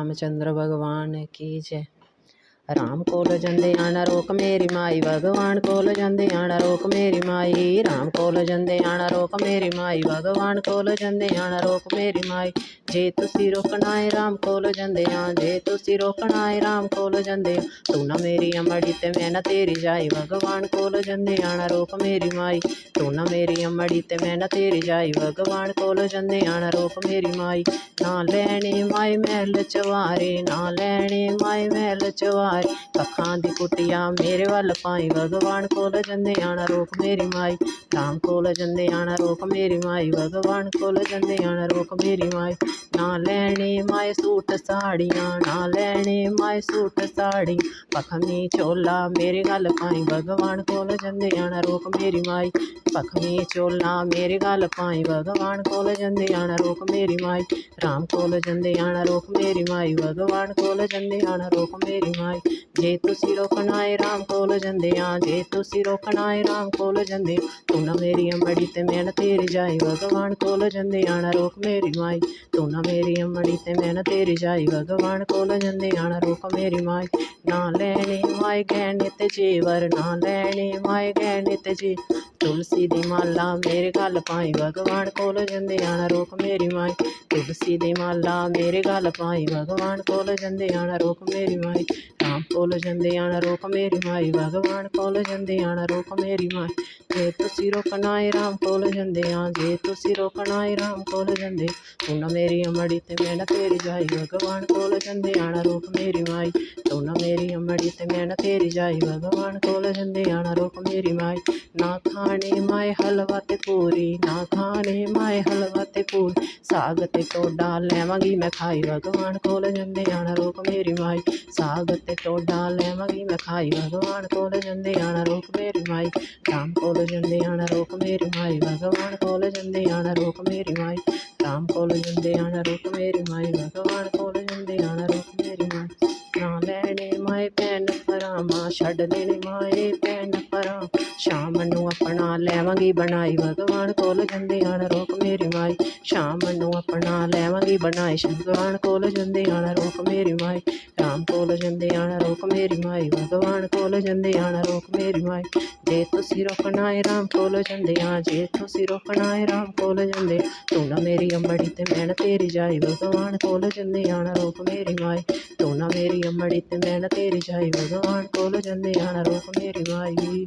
रामचंद्र भगवान की जय। राम कोल जंदे आना रोक मेरी माई, भगवान कोल जंदे आना रोक मेरी माई। राम कोल जंदे आना रोक मेरी माई, भगवान कोल जंदे आना रोक मेरी माई। जे तुसी रोकना है राम कोल जंदे आ, जे तुसी रोकना है राम कोल जंदे आ। तू ना मेरी अमड़ी ते मैं ना तेरी जाई, भगवान कोल जंदे आना रोक मेरी माई। तू ना मेरी अमड़ी ते मैं ना तेरी जाई, भगवान कोल जंदे आना रोक मेरी माई। ना लैने माई महल चवारे, ना लैने माई महल चवारे। कखां दी कुटिया मेरे वल पाई, भगवान कोल जंदे आना रोक मेरी माई। राम कोल जंदे आना रोक मेरी माई, भगवान कोल जंदे आना रोक मेरी माई। ना लैने माए सूट साड़ियां, ना लैने माए सूट साड़ी। पखमी चोला मेरे गल पाई, भगवान कोल जंदे आना रोक मेरी माई। पखमी चोला मेरे गल पाई, भगवान कोल जंदे आना रोक मेरी माई। राम कोल जंदे आना रोक मेरी माई, भगवान कोल जंदे आना रोक मेरी माई। जे तुसी रोकना है राम कोल जंदे आ, जे तुसी रोकना है राम कोल जंदे। तू ना मेरी अमड़ी ते मैं ना तेरी जाई, भगवान कोल जंदे आना रोक मेरी माई। तू ना मेरी अमड़ी ते मैं ना तेरी जाई, भगवान कोल जंदे आना रोक मेरी माई। ना लैने माए गहने ते जेवर, ना लैने माए गहने ते जे। तुलसी दी माला मेरे गल पाई, भगवान कोल जंदे आना रोक मेरी माई। तुलसी दी माला मेरे गल पाई, भगवान कोल जंदे आना रोक मेरी माई। राम कोल जंदे आना रोक मेरी माई, भगवान कोल जंदे आना रोक मेरी माई। जे तुसी रोकना है राम कोल जंदे आ, जे तुसी रोकना है राम कोल जंदे। तू ना मेरी अमड़ी ते मैं ना तेरी जाई, भगवान कोल जंदे आना रोक मेरी माई। तू ना मेरी अमड़ी ते मैं ना तेरी जाई, भगवान कोल जंदे आना रोक मेरी माई। ना खाने माए हलवा ते पूरी, ना खाने माए हलवा ते पूरी। साग ते टोडा लैवांगी मैं खाई, भगवान कोल जंदे आना रोक मेरी माई। साग ते टोडा लैवांगी मैं खाई, भगवान कोल जंदे आना रोक मेरी माई। राम कोल जंदे आना रोक मेरी माई, भगवान कोल जंदे आना रोक मेरी माई। राम कोल जंदे आना रोक मेरी माई, भगवान कोल जंदे आना रोक मेरी माई। ना लैने माए भैन भरावां, छड्ड देने माए भैन भरावां। शाम नूं अपना लैवांगी बनाई, भगवान कोल जंदे आना रोक मेरी माई। शाम नूं अपना लैवांगी बनाई, भगवान कोल जंदे आना रोक मेरी माई। राम कोल जंदे आना रोक मेरी माई, भगवान कोल जंदे आना रोक मेरी माई। जे तुसी रोकना है राम कोल जंदे आ, जे तुसी रोकना है राम कोल जंदे। तू ना मेरी अमड़ी ते मैं ना तेरी जाई, भगवान कोल जंदे आना रोक मेरी माई। तू ना मेरी अमड़ी ते मैं ना तेरी जाई, भगवान कोल जंदे आना रोक मेरी माई।